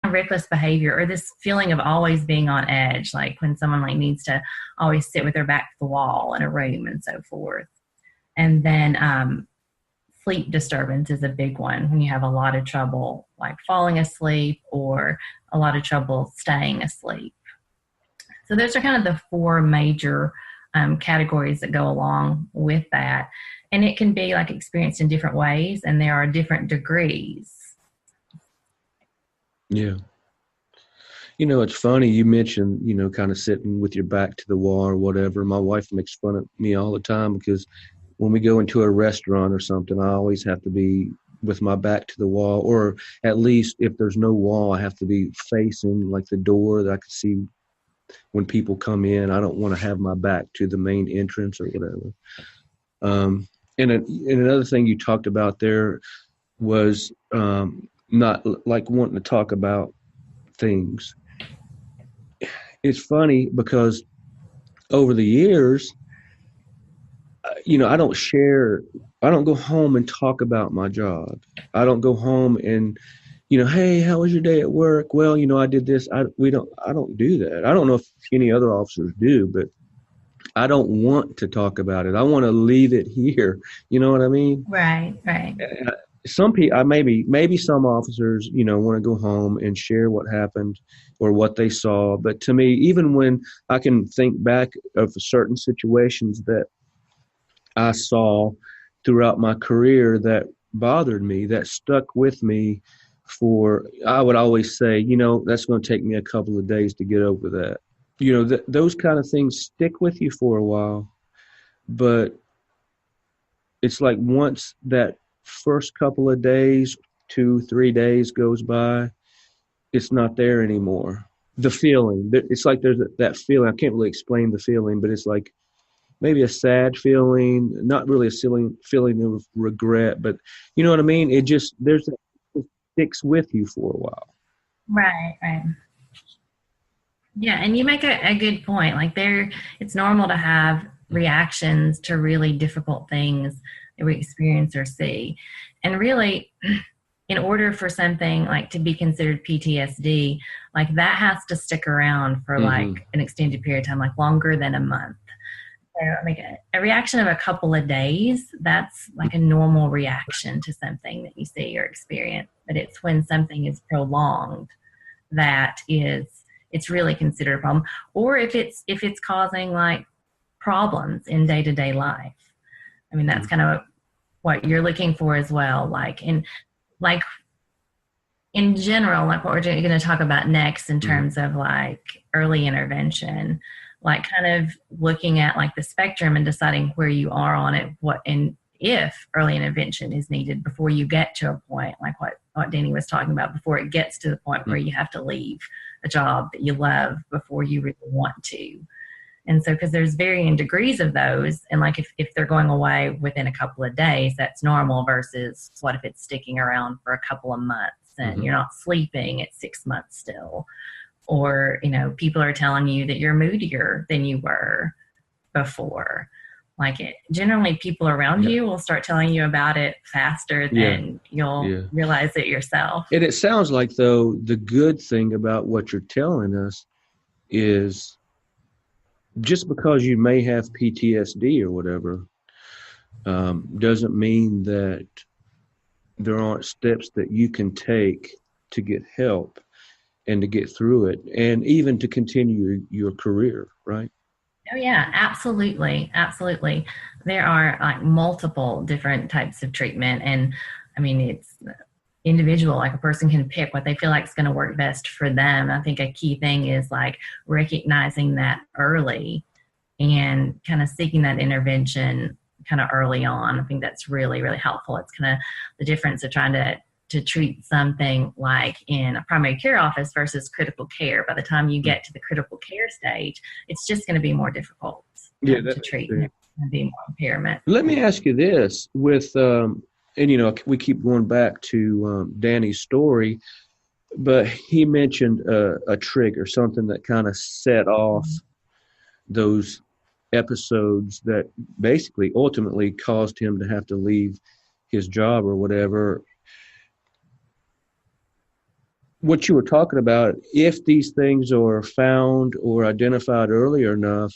reckless behavior, or this feeling of always being on edge, like when someone like needs to always sit with their back to the wall in a room and so forth. And then sleep disturbance is a big one, when you have a lot of trouble like falling asleep or a lot of trouble staying asleep. So those are kind of the four major categories that go along with that. And it can be like experienced in different ways, and there are different degrees. Yeah. It's funny you mentioned, kind of sitting with your back to the wall or whatever. My wife makes fun of me all the time because when we go into a restaurant or something, I always have to be with my back to the wall, or at least if there's no wall, I have to be facing like the door that I can see when people come in. I don't want to have my back to the main entrance or whatever. And another thing you talked about there was not like wanting to talk about things. It's funny because over the years, I don't go home and talk about my job. I don't go home and, hey, how was your day at work? Well, I did this. I don't do that. I don't know if any other officers do, but I don't want to talk about it. I want to leave it here. You know what I mean? Right. Some people, maybe some officers, want to go home and share what happened or what they saw. But to me, even when I can think back of certain situations that I saw throughout my career that bothered me, that stuck with me I would always say, that's going to take me a couple of days to get over that. Those kind of things stick with you for a while, but it's like once that first couple of days, 2-3 days goes by, it's not there anymore. The feeling, it's like there's that feeling. I can't really explain the feeling, but it's like maybe a sad feeling, not really a silly feeling of regret, but you know what I mean? It sticks with you for a while. Right. Yeah, and you make a good point. Like it's normal to have reactions to really difficult things that we experience or see. And really, in order for something like to be considered PTSD, like that has to stick around for like an extended period of time, like longer than a month. So like a reaction of a couple of days, that's like a normal reaction to something that you see or experience. But it's when something is prolonged that it's really considered a problem. Or if it's causing like problems in day-to-day life. I mean, that's kind of what you're looking for as well. Like in general, like what we're going to talk about next in terms of like early intervention, like kind of looking at like the spectrum and deciding where you are on it, and if early intervention is needed before you get to a point like what Danny was talking about, before it gets to the point where you have to leave a job that you love before you really want to. And so, because there's varying degrees of those, and like if they're going away within a couple of days, that's normal, versus what if it's sticking around for a couple of months and you're not sleeping at 6 months still, or, people are telling you that you're moodier than you were before. Like generally people around you will start telling you about it faster than you'll realize it yourself. And it sounds like, though, the good thing about what you're telling us is just because you may have PTSD or whatever, doesn't mean that there aren't steps that you can take to get help and to get through it, and even to continue your career, right? Oh yeah, absolutely. Absolutely. There are like multiple different types of treatment. And I mean, it's individual, like a person can pick what they feel like is going to work best for them. I think a key thing is like recognizing that early and kind of seeking that intervention kind of early on. I think that's really, really helpful. It's kind of the difference of trying to treat something like in a primary care office versus critical care. By the time you get to the critical care stage, it's just going to be more difficult to treat and be more impairment. Let me ask you this with, and we keep going back to Danny's story, but he mentioned a trigger, something that kind of set off those episodes that basically ultimately caused him to have to leave his job or whatever. what you were talking about, if these things are found or identified early enough,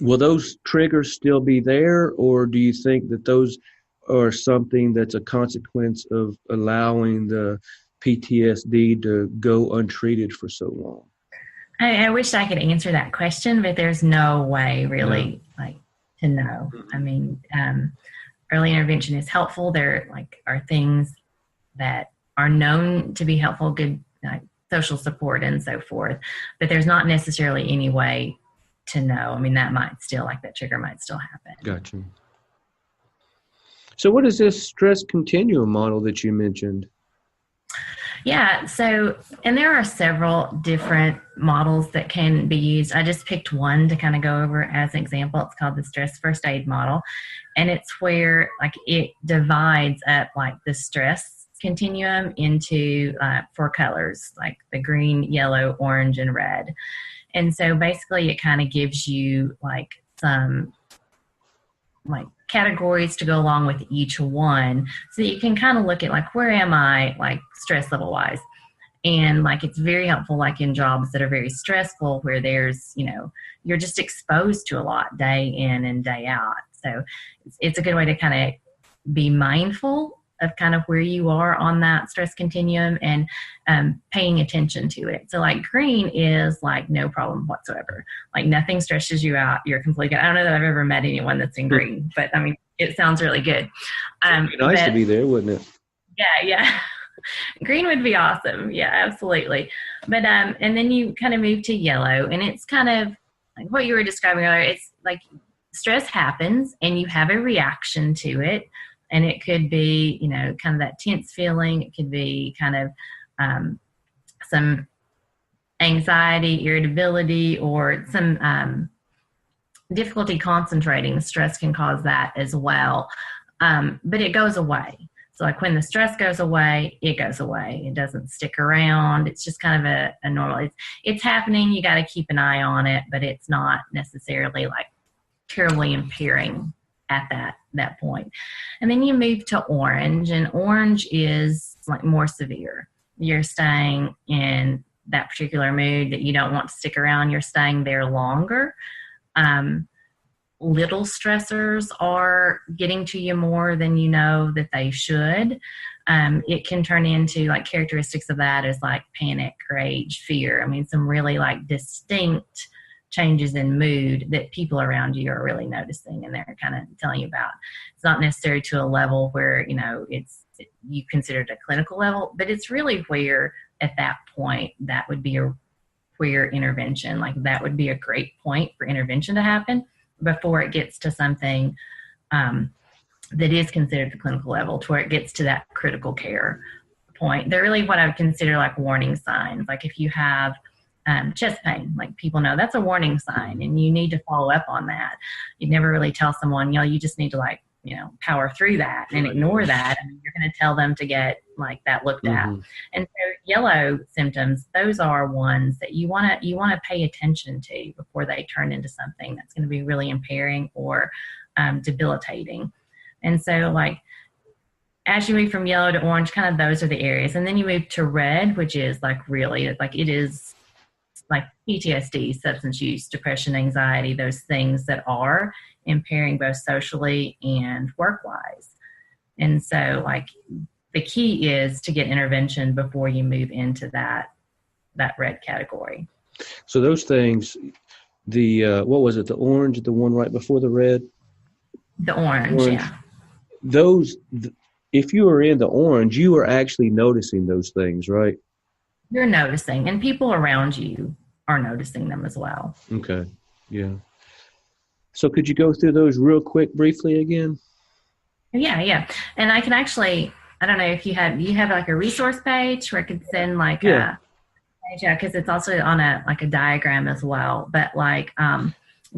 will those triggers still be there, or do you think that those are something that's a consequence of allowing the PTSD to go untreated for so long? I wish I could answer that question, but there's no way really to know. I mean, early intervention is helpful. There are things that are known to be helpful, good social support and so forth, but there's not necessarily any way to know. I mean, that might still, that trigger might still happen. Gotcha. So what is this stress continuum model that you mentioned? Yeah, so, and there are several different models that can be used. I just picked one to kind of go over as an example. It's called the stress first aid model. And it's where it divides up the stress continuum into 4 colors, like the green, yellow, orange, and red. And so basically it kind of gives you some categories to go along with each one, so that you can kind of look at where am I stress level wise. And it's very helpful in jobs that are very stressful, where there's you're just exposed to a lot day in and day out. So it's a good way to kind of be mindful of kind of where you are on that stress continuum and paying attention to it. So green is no problem whatsoever. Nothing stresses you out. You're completely good. I don't know that I've ever met anyone that's in green, but I mean, it sounds really good. It'd be nice to be there, wouldn't it? Yeah. Green would be awesome. Yeah, absolutely. But, and then you kind of move to yellow, and it's kind of what you were describing earlier. It's stress happens and you have a reaction to it. And it could be, kind of that tense feeling. It could be kind of some anxiety, irritability, or some difficulty concentrating. Stress can cause that as well. But it goes away. So when the stress goes away, it goes away. It doesn't stick around. It's just kind of a normal, it's happening. You got to keep an eye on it, but it's not necessarily terribly impairing at that point. And then you move to orange, and orange is more severe. You're staying in that particular mood that you don't want to stick around. You're staying there longer. Little stressors are getting to you more than you know that they should. It can turn into characteristics of that is panic, rage, fear. I mean, some really distinct changes in mood that people around you are really noticing, and they're kind of telling you about. It's not necessarily to a level where you consider it a clinical level, but it's really where at that point that would be where intervention, that would be a great point for intervention to happen before it gets to something that is considered the clinical level, to where it gets to that critical care point. They're really what I would consider warning signs. If you have chest pain, people know that's a warning sign, and you need to follow up on that. You never really tell someone, you just need to power through that and ignore that. I mean, you're going to tell them to get that looked at. And so yellow symptoms, those are ones that you want to pay attention to before they turn into something that's going to be really impairing or debilitating. And so as you move from yellow to orange, kind of those are the areas. And then you move to red, which is really it is PTSD, substance use, depression, anxiety, those things that are impairing both socially and work-wise. And so the key is to get intervention before you move into that red category. So those things, the what was it, the orange, the one right before the red? The orange. Yeah. Those, if you were in the orange, you were actually noticing those things, right? You're noticing, and people around you are noticing them as well. Okay. Yeah. So could you go through those real quick, briefly again? Yeah. And I can actually, I don't know if you have a resource page where I could send yeah, because it's also on a diagram as well. But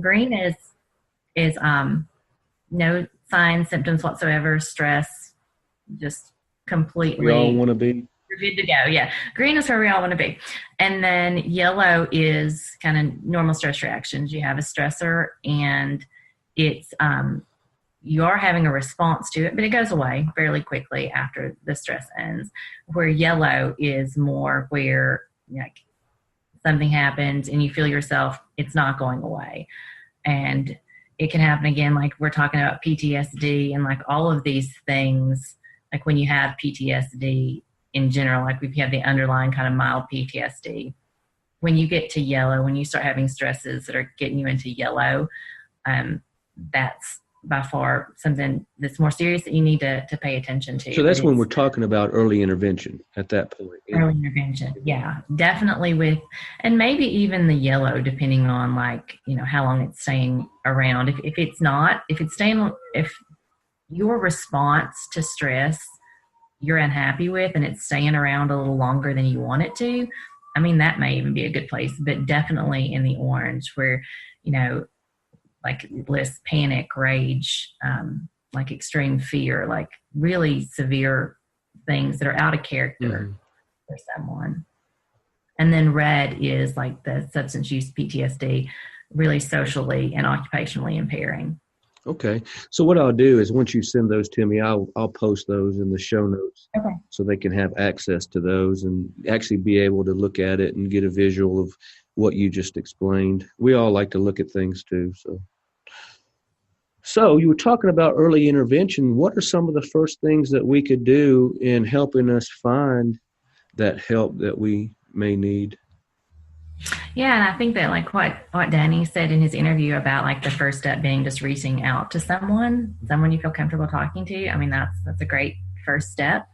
green is no signs, symptoms whatsoever, stress, just completely. We all want to be. We're good to go. Yeah. Green is where we all want to be. And then yellow is kind of normal stress reactions. You have a stressor, and it's you are having a response to it, but it goes away fairly quickly after the stress ends. Where yellow is more where like something happens and you feel yourself, it's not going away. And it can happen again, like we're talking about PTSD and like all of these things, like when you have PTSD in general, like if you have the underlying kind of mild PTSD, when you get to yellow, when you start having stresses that are getting you into yellow, that's by far something that's more serious that you need to pay attention to. So that's when we're talking about early intervention at that point. Early intervention, yeah, definitely with, and maybe even the yellow, depending on like, you know, how long it's staying around. If your response to stress you're unhappy with and it's staying around a little longer than you want it to, I mean, that may even be a good place, but definitely in the orange where, you know, like lists panic, rage, like extreme fear, like really severe things that are out of character for someone. And then red is like the substance use PTSD, really socially and occupationally impairing. Okay. So what I'll do is once you send those to me, I'll post those in the show notes so they can have access to those and actually be able to look at it and get a visual of what you just explained. We all like to look at things too. So you were talking about early intervention. What are some of the first things that we could do in helping us find that help that we may need? Yeah, and I think that like what Danny said in his interview about like the first step being just reaching out to someone you feel comfortable talking to. I mean, that's a great first step.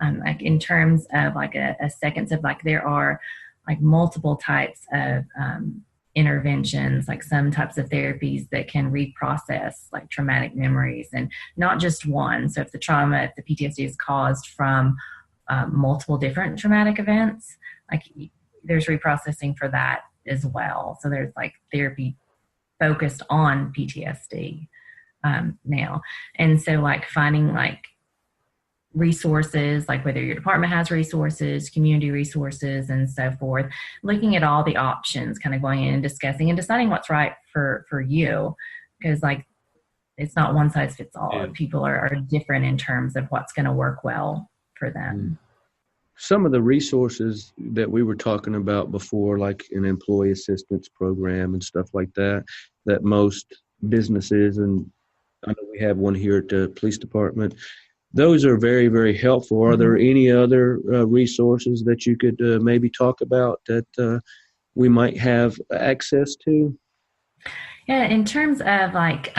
Like in terms of like a second step, like there are like multiple types of interventions, like some types of therapies that can reprocess like traumatic memories, and not just one. So if the PTSD is caused from multiple different traumatic events, like there's reprocessing for that as well. So there's like therapy focused on PTSD now. And so like finding like resources, like whether your department has resources, community resources, and so forth, looking at all the options, kind of going in and discussing and deciding what's right for you. Because like, it's not one size fits all. Yeah. People are different in terms of what's going to work well for them. Some of the resources that we were talking about before, like an employee assistance program and stuff like that, that most businesses, and I know we have one here at the police department, those are very, very helpful. Are there any other resources that you could maybe talk about that we might have access to? Yeah, in terms of like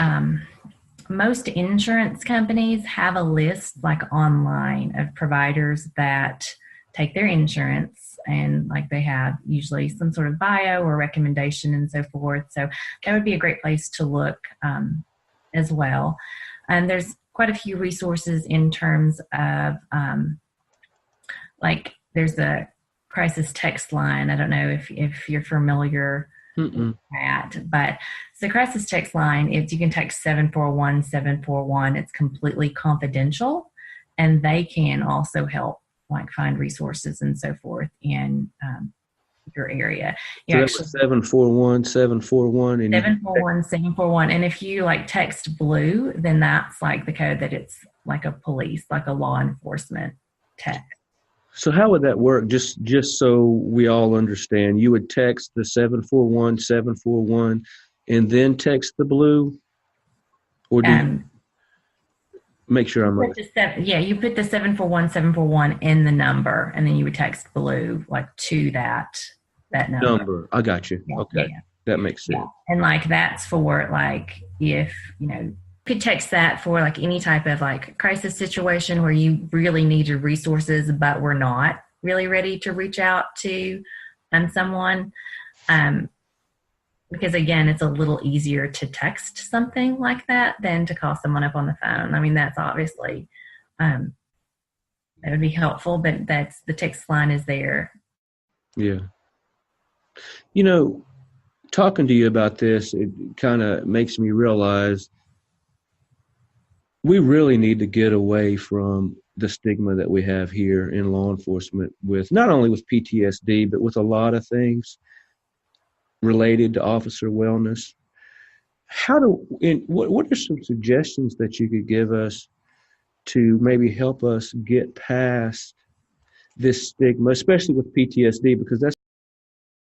most insurance companies have a list like online of providers that take their insurance, and like they have usually some sort of bio or recommendation and so forth. So that would be a great place to look as well. And there's quite a few resources in terms of like there's a crisis text line. I don't know if you're familiar with that, but it's the crisis text line. If you can text 741-741, it's completely confidential, and they can also help like find resources and so forth in your area. So that was 741-741. 741-741. And if you like text blue, then that's like the code that it's like a police, like a law enforcement text. So how would that work? Just so we all understand, you would text the 741-741 and then text the blue, or do you make sure I'm right? You put the 741-741 in the number, and then you would text blue like to that number. I got you. Yeah, okay. Yeah. That makes sense. Yeah. And like that's for like if, you know, you could text that for like any type of like crisis situation where you really need your resources, but we're not really ready to reach out to someone. Because again, it's a little easier to text something like that than to call someone up on the phone. I mean, that's obviously, that would be helpful, but that's the text line is there. Yeah. You know, talking to you about this, it kind of makes me realize we really need to get away from the stigma that we have here in law enforcement with not only with PTSD, but with a lot of things related to officer wellness. what are some suggestions that you could give us to maybe help us get past this stigma, especially with PTSD, because that's